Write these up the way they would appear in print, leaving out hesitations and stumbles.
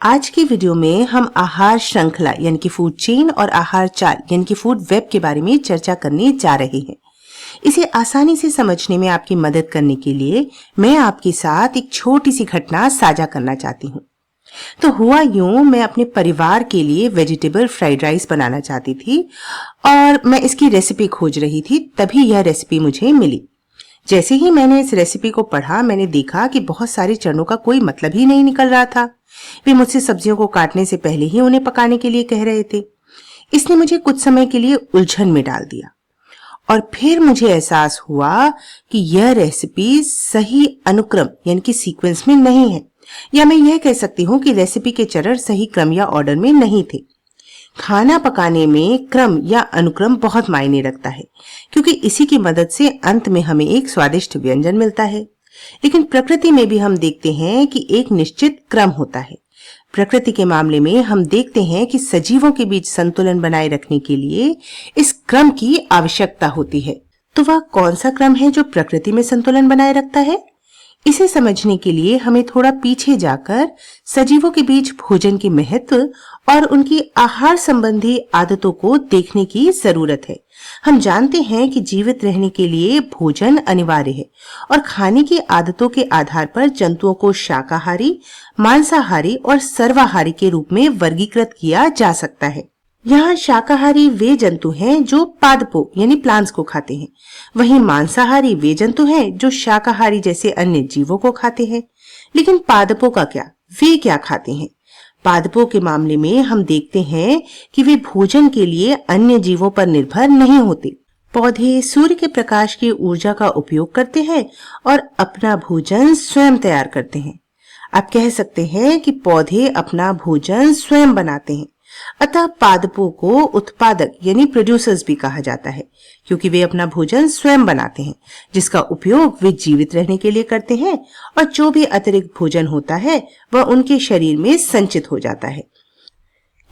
आज की वीडियो में हम आहार श्रृंखला यानी कि फूड चेन और आहार चाल यानी कि फूड वेब के बारे में चर्चा करने जा रहे हैं। इसे आसानी से समझने में आपकी मदद करने के लिए मैं आपके साथ एक छोटी सी घटना साझा करना चाहती हूँ। तो हुआ यूं, मैं अपने परिवार के लिए वेजिटेबल फ्राइड राइस बनाना चाहती थी और मैं इसकी रेसिपी खोज रही थी, तभी यह रेसिपी मुझे मिली। जैसे ही मैंने इस रेसिपी को पढ़ा, मैंने देखा कि बहुत सारे चरणों का कोई मतलब ही नहीं निकल रहा था। वे मुझसे सब्जियों को काटने से पहले ही उन्हें पकाने के लिए कह रहे थे। इसने मुझे कुछ समय के लिए उलझन में डाल दिया और फिर मुझे एहसास हुआ कि यह रेसिपी सही अनुक्रम यानी कि सीक्वेंस में नहीं है, या मैं यह कह सकती हूँ कि रेसिपी के चरण सही क्रम या ऑर्डर में नहीं थे। खाना पकाने में क्रम या अनुक्रम बहुत मायने रखता है, क्योंकि इसी की मदद से अंत में हमें एक स्वादिष्ट व्यंजन मिलता है। लेकिन प्रकृति में भी हम देखते हैं कि एक निश्चित क्रम होता है। प्रकृति के मामले में हम देखते हैं कि सजीवों के बीच संतुलन बनाए रखने के लिए इस क्रम की आवश्यकता होती है। तो वह कौन सा क्रम है जो प्रकृति में संतुलन बनाए रखता है? इसे समझने के लिए हमें थोड़ा पीछे जाकर सजीवों के बीच भोजन के महत्व और उनकी आहार संबंधी आदतों को देखने की जरूरत है। हम जानते हैं कि जीवित रहने के लिए भोजन अनिवार्य है और खाने की आदतों के आधार पर जंतुओं को शाकाहारी, मांसाहारी और सर्वाहारी के रूप में वर्गीकृत किया जा सकता है। यहाँ शाकाहारी वे जंतु हैं जो पादपों यानी प्लांट्स को खाते हैं, वहीं मांसाहारी वे जंतु हैं जो शाकाहारी जैसे अन्य जीवों को खाते हैं। लेकिन पादपों का क्या? वे क्या खाते हैं? पादपों के मामले में हम देखते हैं कि वे भोजन के लिए अन्य जीवों पर निर्भर नहीं होते। पौधे सूर्य के प्रकाश की ऊर्जा का उपयोग करते हैं और अपना भोजन स्वयं तैयार करते हैं। आप कह सकते हैं कि पौधे अपना भोजन स्वयं बनाते हैं। अतः पादपों को उत्पादक यानी प्रोड्यूसर्स भी कहा जाता है, क्योंकि वे अपना भोजन स्वयं बनाते हैं, जिसका उपयोग वे जीवित रहने के लिए करते हैं, और जो भी अतिरिक्त भोजन होता है वह उनके शरीर में संचित हो जाता है।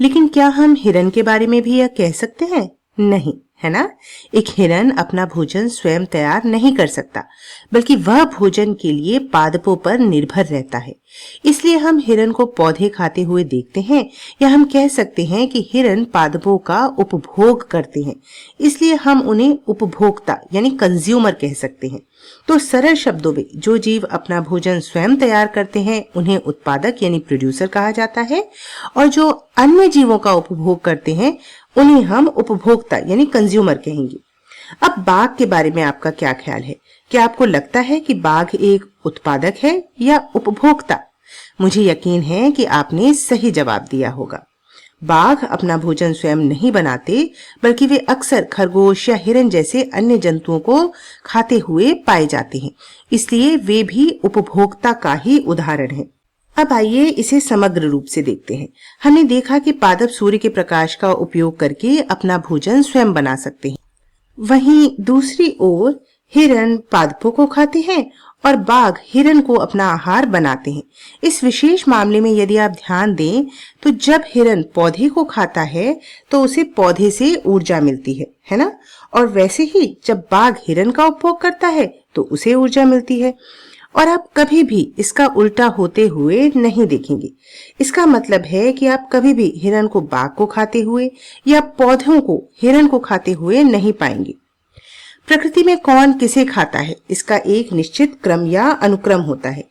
लेकिन क्या हम हिरन के बारे में भी यह कह सकते हैं? नहीं, है ना? एक हिरन अपना भोजन स्वयं तैयार नहीं कर सकता, बल्कि वह भोजन के लिए पादपों पर निर्भर रहता है। इसलिए हम हिरन को पौधे खाते हुए देखते हैं, या हम कह सकते हैं कि हिरन पादपों का उपभोग करते हैं, इसलिए हम उन्हें उपभोक्ता यानी कंज्यूमर कह सकते हैं। तो सरल शब्दों में जो जीव अपना भोजन स्वयं तैयार करते हैं उन्हें उत्पादक यानी प्रोड्यूसर कहा जाता है, और जो अन्य जीवों का उपभोग करते हैं उन्हें हम उपभोक्ता यानी कंज्यूमर कहेंगे। अब बाघ के बारे में आपका क्या ख्याल है? क्या आपको लगता है कि बाघ एक उत्पादक है या उपभोक्ता? मुझे यकीन है कि आपने सही जवाब दिया होगा। बाघ अपना भोजन स्वयं नहीं बनाते, बल्कि वे अक्सर खरगोश या हिरन जैसे अन्य जंतुओं को खाते हुए पाए जाते हैं, इसलिए वे भी उपभोक्ता का ही उदाहरण है। अब आइए इसे समग्र रूप से देखते हैं। हमने देखा कि पादप सूर्य के प्रकाश का उपयोग करके अपना भोजन स्वयं बना सकते हैं, वहीं दूसरी ओर हिरन पादपों को खाते हैं और बाघ हिरन को अपना आहार बनाते हैं। इस विशेष मामले में यदि आप ध्यान दें तो जब हिरन पौधे को खाता है तो उसे पौधे से ऊर्जा मिलती है ना? और वैसे ही जब बाघ हिरन का उपभोग करता है तो उसे ऊर्जा मिलती है। और आप कभी भी इसका उल्टा होते हुए नहीं देखेंगे। इसका मतलब है कि आप कभी भी हिरन को बाघ को खाते हुए या पौधों को हिरन को खाते हुए नहीं पाएंगे। प्रकृति में कौन किसे खाता है, इसका एक निश्चित क्रम या अनुक्रम होता है।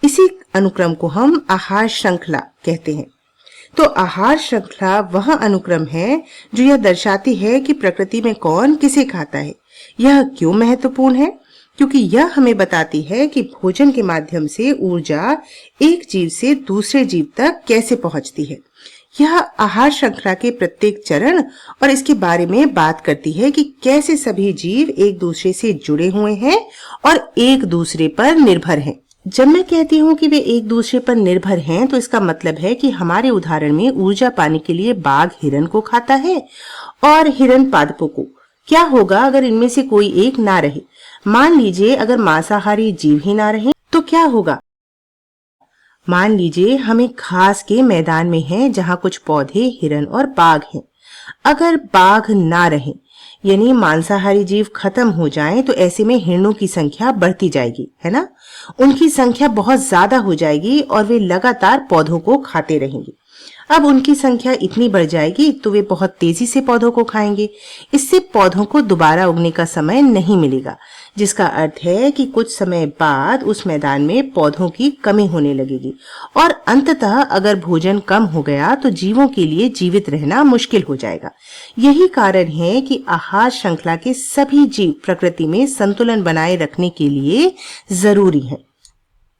इसी अनुक्रम को हम आहार श्रृंखला कहते हैं। तो आहार श्रृंखला वह अनुक्रम है जो यह दर्शाती है कि प्रकृति में कौन किसे खाता है। यह क्यों महत्वपूर्ण है? क्योंकि यह हमें बताती है कि भोजन के माध्यम से ऊर्जा एक जीव से दूसरे जीव तक कैसे पहुंचती है। यह आहार श्रृंखला के प्रत्येक चरण और इसके बारे में बात करती है कि कैसे सभी जीव एक दूसरे से जुड़े हुए हैं और एक दूसरे पर निर्भर हैं। जब मैं कहती हूँ कि वे एक दूसरे पर निर्भर हैं, तो इसका मतलब है कि हमारे उदाहरण में ऊर्जा पाने के लिए बाघ हिरन को खाता है और हिरन पादपों को। क्या होगा अगर इनमें से कोई एक ना रहे? मान लीजिए अगर मांसाहारी जीव ही ना रहे तो क्या होगा? मान लीजिए हम एक घास के मैदान में हैं जहां कुछ पौधे, हिरन और बाघ हैं। अगर बाघ ना रहे यानी मांसाहारी जीव खत्म हो जाएं तो ऐसे में हिरणों की संख्या बढ़ती जाएगी, है ना। उनकी संख्या बहुत ज्यादा हो जाएगी और वे लगातार पौधों को खाते रहेंगे। अब उनकी संख्या इतनी बढ़ जाएगी तो वे बहुत तेजी से पौधों को खाएंगे। इससे पौधों को दोबारा उगने का समय नहीं मिलेगा, जिसका अर्थ है कि कुछ समय बाद उस मैदान में पौधों की कमी होने लगेगी और अंततः अगर भोजन कम हो गया तो जीवों के लिए जीवित रहना मुश्किल हो जाएगा। यही कारण है कि आहार श्रृंखला के सभी जीव प्रकृति में संतुलन बनाए रखने के लिए जरूरी हैं।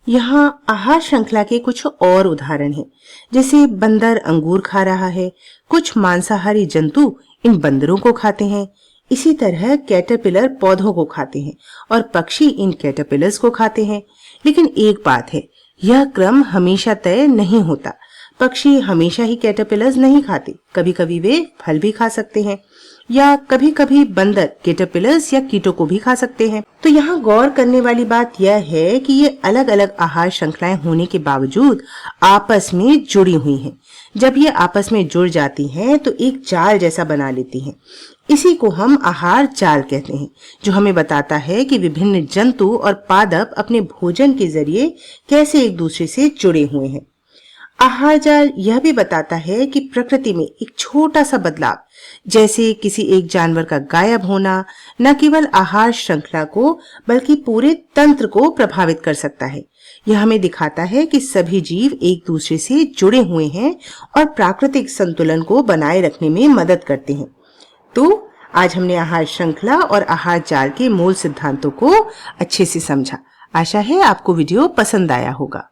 यहाँ आहार श्रृंखला के कुछ और उदाहरण हैं, जैसे बंदर अंगूर खा रहा है। कुछ मांसाहारी जंतु इन बंदरों को खाते हैं। इसी तरह कैटरपिलर पौधों को खाते हैं और पक्षी इन कैटरपिलर्स को खाते हैं। लेकिन एक बात है, यह क्रम हमेशा तय नहीं होता। पक्षी हमेशा ही कैटरपिलर्स नहीं खाते, कभी कभी वे फल भी खा सकते हैं या कभी कभी बंदर कैटरपिलर्स या कीटों को भी खा सकते हैं। तो यहाँ गौर करने वाली बात यह है कि ये अलग अलग आहार श्रृंखलाएं होने के बावजूद आपस में जुड़ी हुई हैं। जब ये आपस में जुड़ जाती हैं तो एक जाल जैसा बना लेती हैं। इसी को हम आहार जाल कहते हैं, जो हमें बताता है कि विभिन्न जंतु और पादप अपने भोजन के जरिए कैसे एक दूसरे से जुड़े हुए हैं। आहार जाल यह भी बताता है कि प्रकृति में एक छोटा सा बदलाव, जैसे किसी एक जानवर का गायब होना, न केवल आहार श्रृंखला को बल्कि पूरे तंत्र को प्रभावित कर सकता है। यह हमें दिखाता है कि सभी जीव एक दूसरे से जुड़े हुए हैं और प्राकृतिक संतुलन को बनाए रखने में मदद करते हैं। तो आज हमने आहार श्रृंखला और आहार जाल के मूल सिद्धांतों को अच्छे से समझा। आशा है आपको वीडियो पसंद आया होगा।